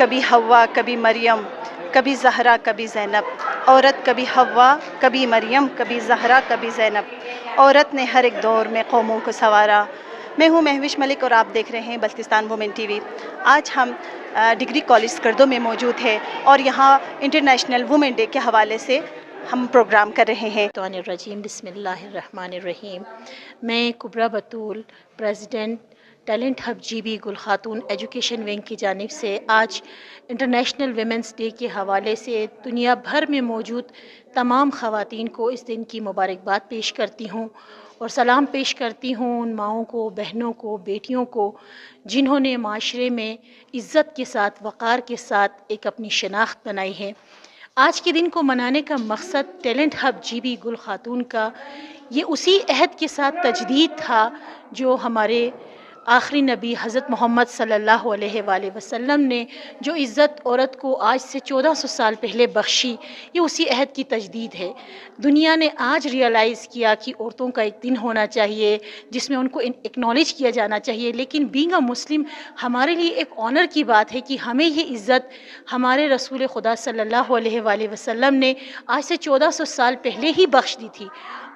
کبھی حوا کبھی مریم، کبھی زہرا کبھی زینب، عورت کبھی حوا کبھی مریم، کبھی زہرا کبھی زینب، عورت نے ہر ایک دور میں قوموں کو سنوارا۔ میں ہوں مہوش ملک اور آپ دیکھ رہے ہیں بلتستان وومن ٹی وی۔ آج ہم ڈگری کالج اسکردو میں موجود ہیں اور یہاں انٹرنیشنل وومن ڈے کے حوالے سے ہم پروگرام کر رہے ہیں۔ الرجیم بسم اللہ الرحمن الرحیم۔ میں Kubra Batool, president talent hub G B Gul Khatoon education wing کی جانب سے آج انٹرنیشنل ویمنس ڈے کے حوالے سے دنیا بھر میں موجود تمام خواتین کو اس دن کی مبارکباد پیش کرتی ہوں اور سلام پیش کرتی ہوں ان ماؤں کو، بہنوں کو، بیٹیوں کو جنہوں نے معاشرے میں عزت کے ساتھ، وقار کے ساتھ ایک اپنی شناخت بنائی ہے۔ آج کے دن کو منانے کا مقصد talent hub G B Gul خاتون کا یہ اسی عہد کے ساتھ تجدید تھا جو ہمارے آخری نبی حضرت محمد صلی اللہ علیہ وآلہ وسلم نے جو عزت عورت کو آج سے 1400 سال پہلے بخشی، یہ اسی عہد کی تجدید ہے۔ دنیا نے آج ریئلائز کیا کہ عورتوں کا ایک دن ہونا چاہیے جس میں ان کو اکنالج کیا جانا چاہیے، لیکن بینگ اے مسلم ہمارے لیے ایک آنر کی بات ہے کہ ہمیں یہ عزت ہمارے رسول خدا صلی اللہ علیہ وآلہ وسلم نے آج سے 1400 سال پہلے ہی بخش دی تھی۔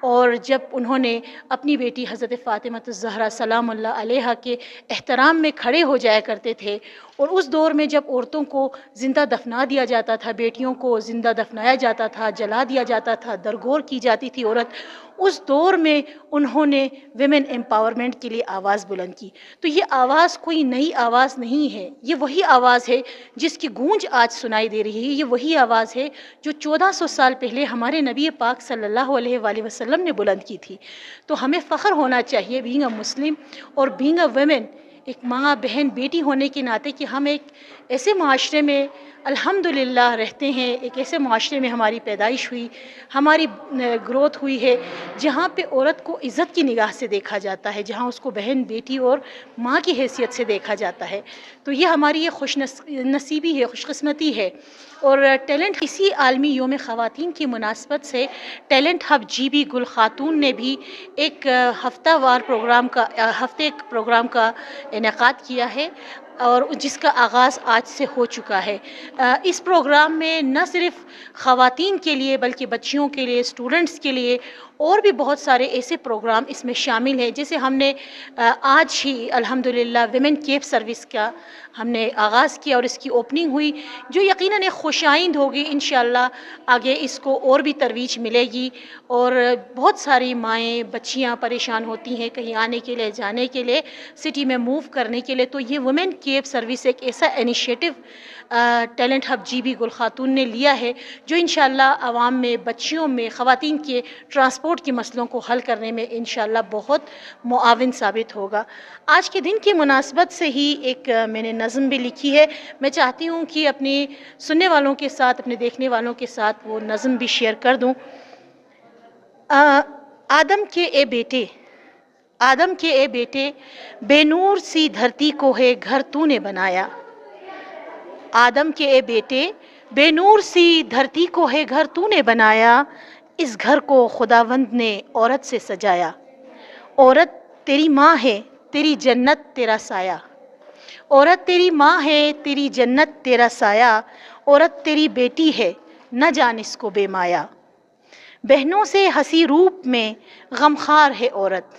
اور جب انہوں نے اپنی بیٹی حضرت فاطمہ الزہرا سلام اللہ علیہا کے احترام میں کھڑے ہو جایا کرتے تھے، اور اس دور میں جب عورتوں کو زندہ دفنا دیا جاتا تھا، بیٹیوں کو زندہ دفنایا جاتا تھا، جلا دیا جاتا تھا، درگور کی جاتی تھی عورت، اس دور میں انہوں نے ویمن امپاورمنٹ کے لیے آواز بلند کی۔ تو یہ آواز کوئی نئی آواز نہیں ہے، یہ وہی آواز ہے جس کی گونج آج سنائی دے رہی ہے، یہ وہی آواز ہے جو 1400 سال پہلے ہمارے نبی پاک صلی اللہ علیہ وآلہ وسلم نے بلند کی تھی۔ تو ہمیں فخر ہونا چاہیے بینگ اے مسلم اور بینگ اے ویمن، ایک ماں، بہن، بیٹی ہونے کے ناطے کہ ہم ایک ایسے معاشرے میں الحمدللہ رہتے ہیں، ایک ایسے معاشرے میں ہماری پیدائش ہوئی، ہماری گروتھ ہوئی ہے جہاں پہ عورت کو عزت کی نگاہ سے دیکھا جاتا ہے، جہاں اس کو بہن، بیٹی اور ماں کی حیثیت سے دیکھا جاتا ہے۔ تو یہ ہماری یہ خوش نصیبی ہے، خوش قسمتی ہے۔ اور ٹیلنٹ اسی عالمی یوم خواتین کی مناسبت سے talent hub G B Gul Khatoon نے بھی ایک ہفتہ وار پروگرام کا انعقاد کیا ہے اور جس کا آغاز آج سے ہو چکا ہے۔ اس پروگرام میں نہ صرف خواتین کے لیے بلکہ بچیوں کے لیے، اسٹوڈنٹس کے لیے اور بھی بہت سارے ایسے پروگرام اس میں شامل ہیں، جیسے ہم نے آج ہی الحمدللہ ویمن کیب سروس کا ہم نے آغاز کیا اور اس کی اوپننگ ہوئی، جو یقیناً ایک خوش آئند ہوگی۔ انشاءاللہ آگے اس کو اور بھی ترویج ملے گی اور بہت ساری مائیں، بچیاں پریشان ہوتی ہیں کہیں آنے کے لیے، جانے کے لیے، سٹی میں موو کرنے کے لیے، تو یہ ویمن کیب سروس ایک ایسا initiative talent hub G B Gul Khatoon نے لیا ہے جو انشاءاللہ عوام میں، بچیوں میں، خواتین کے ٹرانسپورٹ کے مسئلوں کو حل کرنے میں انشاءاللہ بہت معاون ثابت ہوگا۔ آج کے دن کی مناسبت سے ہی ایک میں نے نظم بھی لکھی ہے، میں چاہتی ہوں کہ اپنے سننے والوں کے ساتھ، اپنے دیکھنے والوں کے ساتھ وہ نظم بھی شیئر کر دوں۔ آدم کے اے بیٹے، آدم کے اے بیٹے، بے نور سی دھرتی کو ہے گھر تو نے بنایا۔ آدم کے اے بیٹے، بے نور سی دھرتی کو ہے گھر تو نے بنایا، اس گھر کو خداوند نے عورت سے سجایا۔ عورت تیری ماں ہے، تیری جنت تیرا سایہ۔ عورت تیری ماں ہے، تیری جنت تیرا سایہ، عورت تیری بیٹی ہے، نہ جان اس کو بے مایا۔ بہنوں سے ہنسی روپ میں غمخوار ہے عورت،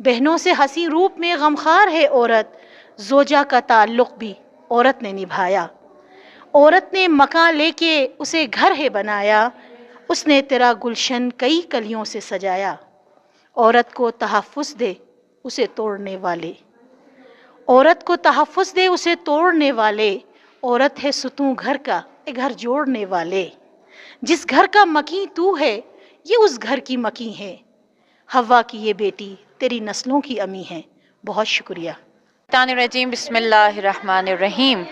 بہنوں سے ہنسی روپ میں غمخوار ہے عورت، زوجہ کا تعلق بھی عورت نے نبھایا۔ عورت نے مکان لے کے اسے گھر ہے بنایا، اس نے تیرا گلشن کئی کلیوں سے سجایا۔ عورت کو تحفظ دے اسے توڑنے والے، عورت کو تحفظ دے اسے توڑنے والے، عورت ہے ستون گھر کا اے گھر جوڑنے والے۔ جس گھر کا مکیں تو ہے یہ اس گھر کی مکیں ہے، حوا کی یہ بیٹی تیری نسلوں کی امی ہے۔ بہت شکریہ۔ الرجیم بسم اللہ الرحمن الرحیم۔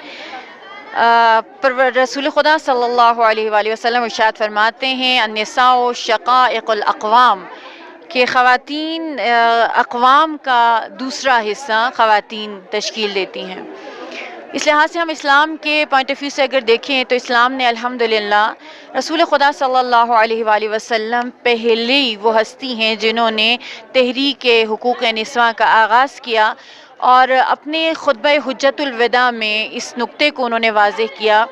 رسول خدا صلی اللہ علیہ وآلہ وسلم ارشاد فرماتے ہیں النساء شقائق الاقوام، کہ خواتین اقوام کا دوسرا حصہ خواتین تشکیل دیتی ہیں۔ اس لحاظ سے ہم اسلام کے پوائنٹ آف ویو سے اگر دیکھیں تو اسلام نے الحمدللہ رسول خدا صلی اللہ علیہ وآلہ وسلم پہلی وہ ہستی ہیں جنہوں نے تحریک حقوق نسواں کا آغاز کیا، اور اپنے خطبہ حجت الوداع میں اس نقطے کو انہوں نے واضح کیا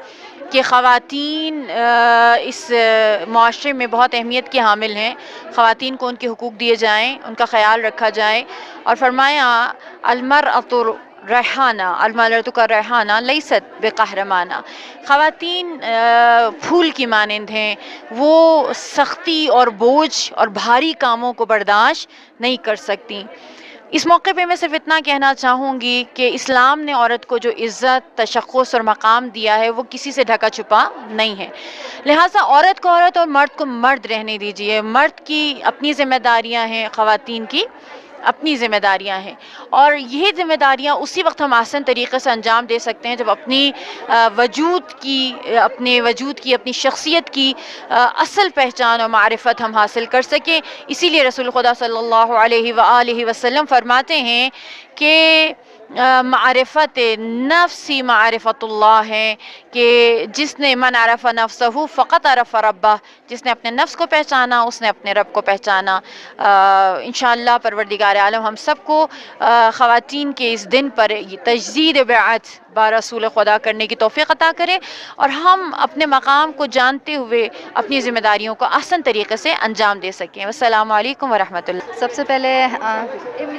کہ خواتین اس معاشرے میں بہت اہمیت کی حامل ہیں، خواتین کو ان کے حقوق دیے جائیں، ان کا خیال رکھا جائے، اور فرمایا المرأۃ ریحانہ المرأۃ کا ریحانہ لیست بقہرمانہ، خواتین پھول کی مانند ہیں، وہ سختی اور بوجھ اور بھاری کاموں کو برداشت نہیں کر سکتی۔ اس موقع پہ میں صرف اتنا کہنا چاہوں گی کہ اسلام نے عورت کو جو عزت، تشخص اور مقام دیا ہے وہ کسی سے ڈھکا چھپا نہیں ہے، لہٰذا عورت کو عورت اور مرد کو مرد رہنے دیجیے۔ مرد کی اپنی ذمہ داریاں ہیں، خواتین کی اپنی ذمہ داریاں ہیں، اور یہ ذمہ داریاں اسی وقت ہم آسان طریقے سے انجام دے سکتے ہیں جب اپنے وجود کی اپنی شخصیت کی اصل پہچان اور معرفت ہم حاصل کر سکیں۔ اسی لیے رسول خدا صلی اللہ علیہ وآلہ وسلم فرماتے ہیں کہ معرفت نفسی معرفت اللہ ہے، کہ جس نے من عرف نفسہ فقط عرف ربہ، جس نے اپنے نفس کو پہچانا اس نے اپنے رب کو پہچانا۔ انشاءاللہ پروردگار عالم ہم سب کو خواتین کے اس دن پر تجدید بیعت با رسول خدا کرنے کی توفیق عطا کرے، اور ہم اپنے مقام کو جانتے ہوئے اپنی ذمہ داریوں کو آسان طریقے سے انجام دے سکیں۔ السلام علیکم ورحمۃ اللہ۔ سب سے پہلے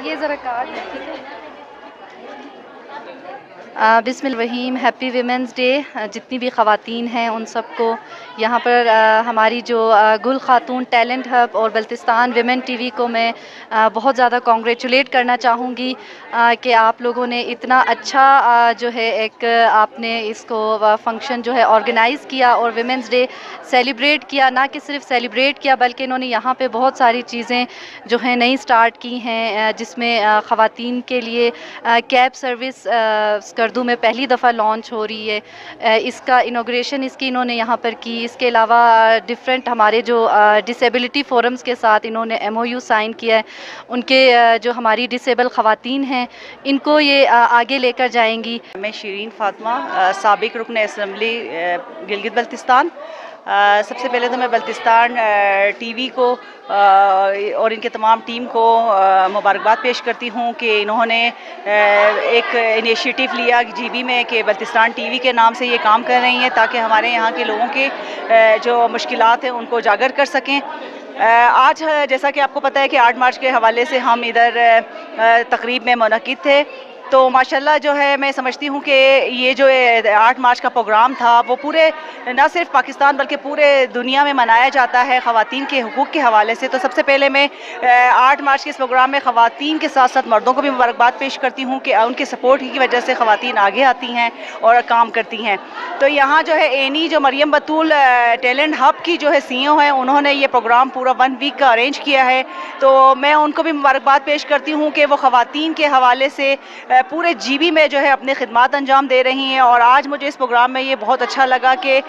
یہ ذرا کارڈ بسم اللہ الرحیم، ہیپی ویمنس ڈے۔ جتنی بھی خواتین ہیں ان سب کو یہاں پر ہماری جو گل خاتون ٹیلنٹ ہب اور بلتستان ویمن ٹی وی کو میں بہت زیادہ کانگریچولیٹ کرنا چاہوں گی کہ آپ لوگوں نے اتنا اچھا جو ہے ایک آپ نے اس کو فنکشن جو ہے آرگنائز کیا اور ویمنس ڈے سیلیبریٹ کیا، نہ کہ صرف سیلیبریٹ کیا بلکہ انہوں نے یہاں پہ بہت ساری چیزیں جو ہیں نئی سٹارٹ کی ہیں، جس میں خواتین کے لیے کیب سروس اسکردو میں پہلی دفعہ لانچ ہو رہی ہے، اس کا انوگریشن اس کی انہوں نے یہاں پر کی۔ اس کے علاوہ ڈفرینٹ ہمارے جو ڈسیبلٹی فورمز کے ساتھ انہوں نے MOU سائن کیا ہے، ان کے جو ہماری ڈسیبل خواتین ہیں ان کو یہ آگے لے کر جائیں گی۔ میں شیرین فاطمہ، سابق رکن اسمبلی گلگت بلتستان۔ سب سے پہلے تو میں بلتستان ٹی وی کو اور ان کے تمام ٹیم کو مبارکباد پیش کرتی ہوں کہ انہوں نے ایک انیشیٹو لیا GB میں کہ بلتستان ٹی وی کے نام سے یہ کام کر رہی ہیں تاکہ ہمارے یہاں کے لوگوں کے جو مشکلات ہیں ان کو اجاگر کر سکیں۔ آج جیسا کہ آپ کو پتہ ہے کہ 8 مارچ کے حوالے سے ہم ادھر تقریب میں منعقد تھے، تو ماشاءاللہ جو ہے میں سمجھتی ہوں کہ یہ جو 8 مارچ کا پروگرام تھا وہ پورے نہ صرف پاکستان بلکہ پورے دنیا میں منایا جاتا ہے خواتین کے حقوق کے حوالے سے۔ تو سب سے پہلے میں 8 مارچ کے اس پروگرام میں خواتین کے ساتھ ساتھ مردوں کو بھی مبارکباد پیش کرتی ہوں کہ ان کے سپورٹ کی وجہ سے خواتین آگے آتی ہیں اور کام کرتی ہیں۔ تو یہاں جو ہے اینی جو مریم بطول ٹیلنٹ ہب کی جو ہے CEO ہیں، انہوں نے یہ پروگرام پورا 1 ویک کا ارینج کیا ہے، تو میں ان کو بھی مبارکباد پیش کرتی ہوں کہ وہ خواتین کے حوالے سے پورے GB میں جو ہے اپنے خدمات انجام دے رہی ہیں۔ اور آج مجھے اس پروگرام میں یہ بہت اچھا لگا کہ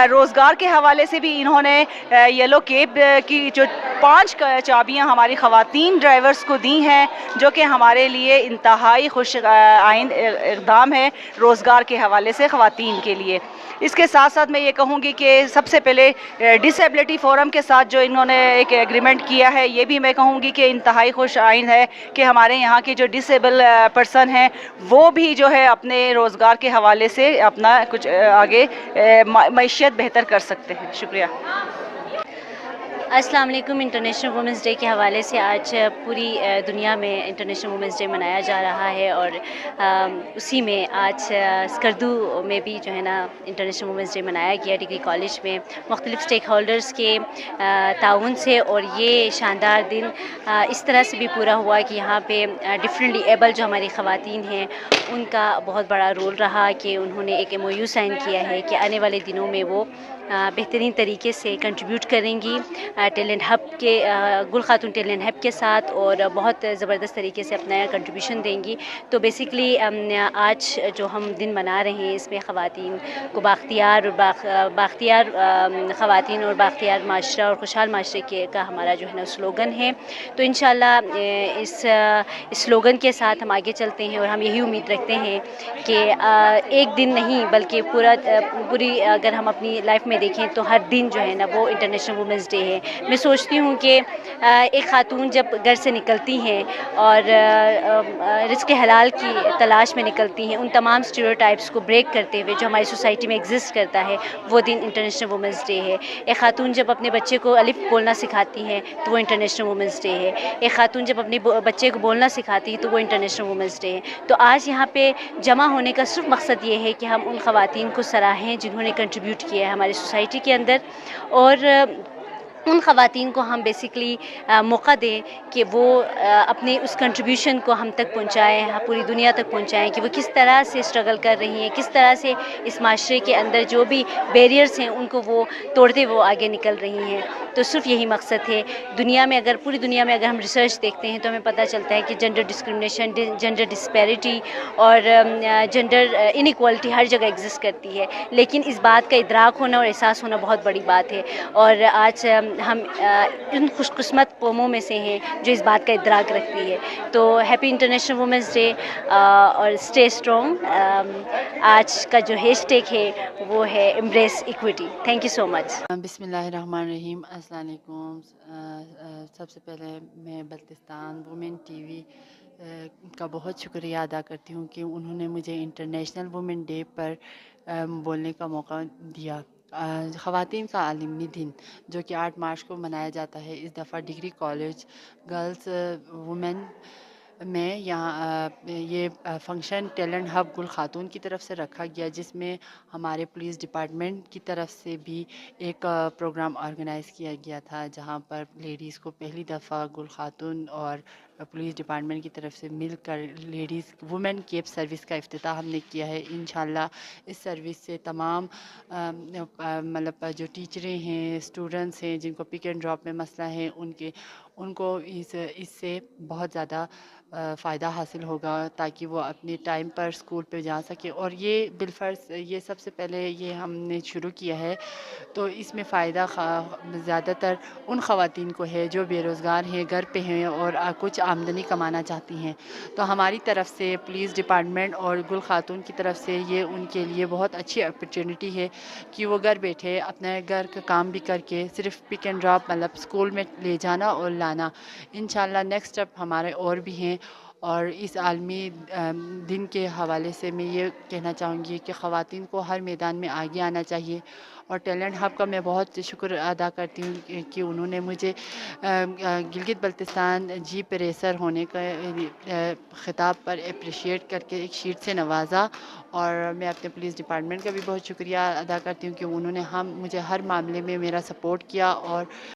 روزگار کے حوالے سے بھی انہوں نے یلو کیب کی جو 5 چابیاں ہماری خواتین ڈرائیورز کو دی ہیں، جو کہ ہمارے لیے انتہائی خوش آئند اقدام ہے روزگار کے حوالے سے خواتین کے لیے۔ اس کے ساتھ ساتھ میں یہ کہوں گی کہ سب سے پہلے ڈسیبلٹی فورم کے ساتھ جو انہوں نے ایک ایگریمنٹ کیا ہے، یہ بھی میں کہوں گی کہ انتہائی خوش آئند ہے کہ ہمارے یہاں کے جو ڈسیبل پرسن ہیں وہ بھی جو ہے اپنے روزگار کے حوالے سے اپنا کچھ آگے معیشت بہتر کر سکتے ہیں۔ شکریہ۔ السلام علیکم۔ انٹرنیشنل وومنس ڈے کے حوالے سے آج پوری دنیا میں انٹرنیشنل وومنس ڈے منایا جا رہا ہے، اور اسی میں آج اسکردو میں بھی جو ہے نا انٹرنیشنل وومنس ڈے منایا گیا ڈگری کالج میں مختلف اسٹیک ہولڈرز کے تعاون سے۔ اور یہ شاندار دن اس طرح سے بھی پورا ہوا کہ یہاں پہ ڈفرینٹلی ایبل جو ہماری خواتین ہیں ان کا بہت بڑا رول رہا کہ انہوں نے ایک MOU سائن کیا ہے کہ آنے والے دنوں میں وہ بہترین طریقے سے کنٹریبیوٹ کریں گی ٹیلنٹ ہب کے گل خاتون ٹیلنٹ ہب کے ساتھ، اور بہت زبردست طریقے سے اپنا کنٹریبیوشن دیں گی۔ تو بیسکلی آج جو ہم دن منا رہے ہیں اس میں خواتین کو باختیار خواتین اور باختیار معاشرہ اور خوشحال معاشرے کا ہمارا جو ہے نا سلوگن ہے۔ تو انشاءاللہ اس سلوگن کے ساتھ ہم آگے چلتے ہیں، اور ہم یہی امید رکھتے ہیں کہ ایک دن نہیں بلکہ پوری اگر ہم اپنی لائف میں میں دیکھیں تو ہر دن جو ہے نا وہ انٹرنیشنل وومنس ڈے ہے. میں سوچتی ہوں کہ ایک خاتون جب گھر سے نکلتی ہیں اور رزق حلال کی تلاش میں نکلتی ہیں، ان تمام اسٹیریوٹائپس کو بریک کرتے ہوئے جو ہماری سوسائٹی میں ایگزسٹ کرتا ہے، وہ دن انٹرنیشنل وومنس ڈے ہے. ایک خاتون جب اپنے بچے کو الف بولنا سکھاتی ہیں تو وہ انٹرنیشنل وومنس ڈے ہے. ایک خاتون جب اپنے بچے کو بولنا سکھاتی ہے تو وہ انٹرنیشنل وومنس ڈے ہے. تو آج یہاں پہ جمع ہونے کا صرف مقصد یہ ہے کہ ہم ان خواتین کو سراہیں جنہوں نے کنٹریبیوٹ کیا ہے ہماری سوسائٹی کے اندر، اور ان خواتین کو ہم بیسکلی موقع دیں کہ وہ اپنے اس کنٹریبیوشن کو ہم تک پہنچائیں، پوری دنیا تک پہنچائیں کہ وہ کس طرح سے اسٹرگل کر رہی ہیں، کس طرح سے اس معاشرے کے اندر جو بھی بیریئرز ہیں ان کو وہ توڑتے وہ آگے نکل رہی ہیں. تو صرف یہی مقصد ہے. دنیا میں اگر پوری دنیا میں اگر ہم ریسرچ دیکھتے ہیں تو ہمیں پتہ چلتا ہے کہ جنڈر ڈسکرمنیشن، جنڈر ڈسپیرٹی اور جنڈر انیکوالٹی ہر جگہ ایگزسٹ کرتی ہے، لیکن اس بات کا ادراک ہونا اور احساس ہونا بہت بڑی بات ہے. اور آج ہم ان خوش قسمت قوموں میں سے ہیں جو اس بات کا ادراک رکھتی ہے. تو ہیپی انٹرنیشنل وومنس ڈے اور اسٹے اسٹرانگ. آج کا جو ہیش ٹیگ ہے وہ ہے embrace equity. Thank you so much. بسم اللہ الرحمن الرحیم. السلام علیکم. سب سے پہلے میں بلتستان وومن ٹی وی کا بہت شکریہ ادا کرتی ہوں کہ انہوں نے مجھے انٹرنیشنل وومن ڈے پر بولنے کا موقع دیا. خواتین کا عالمی دن جو کہ 8 مارچ کو منایا جاتا ہے، اس دفعہ ڈگری کالج گرلز وومن میں یہاں یہ فنکشن ٹیلنٹ ہب گل خاتون کی طرف سے رکھا گیا، جس میں ہمارے پولیس ڈپارٹمنٹ کی طرف سے بھی ایک پروگرام آرگنائز کیا گیا تھا، جہاں پر لیڈیز کو پہلی دفعہ گل خاتون اور پولیس ڈپارٹمنٹ کی طرف سے مل کر لیڈیز وومن کیب سروس کا افتتاح ہم نے کیا ہے. انشاءاللہ اس سروس سے تمام مطلب جو ٹیچریں ہیں، اسٹوڈنٹس ہیں جن کو پک اینڈ ڈراپ میں مسئلہ ہے، ان کو اس سے بہت زیادہ فائدہ حاصل ہوگا تاکہ وہ اپنے ٹائم پر اسکول پہ جا سکے. اور یہ بالفرض یہ سب سے پہلے یہ ہم نے شروع کیا ہے تو اس میں فائدہ زیادہ تر ان خواتین کو ہے جو بے روزگار ہیں، گھر پہ ہیں اور کچھ آمدنی کمانا چاہتی ہیں. تو ہماری طرف سے پولیس ڈپارٹمنٹ اور گل خاتون کی طرف سے یہ ان کے لیے بہت اچھی اپرچونٹی ہے کہ وہ گھر بیٹھے اپنے گھر کا کام بھی کر کے صرف پک اینڈ ڈراپ مطلب اسکول میں لے جانا اور لانا. انشاءاللہ نیکسٹ اسٹیپ ہمارے اور بھی ہیں. اور اس عالمی دن کے حوالے سے میں یہ کہنا چاہوں گی کہ خواتین کو ہر میدان میں آگے آنا چاہیے. اور ٹیلنٹ ہب کا میں بہت شکر ادا کرتی ہوں کہ انہوں نے مجھے گلگت بلتستان جیپ ریسر ہونے کا خطاب پر اپریشیٹ کر کے ایک شیٹ سے نوازا. اور میں اپنے پولیس ڈپارٹمنٹ کا بھی بہت شکریہ ادا کرتی ہوں کہ انہوں نے مجھے ہر معاملے میں میرا سپورٹ کیا اور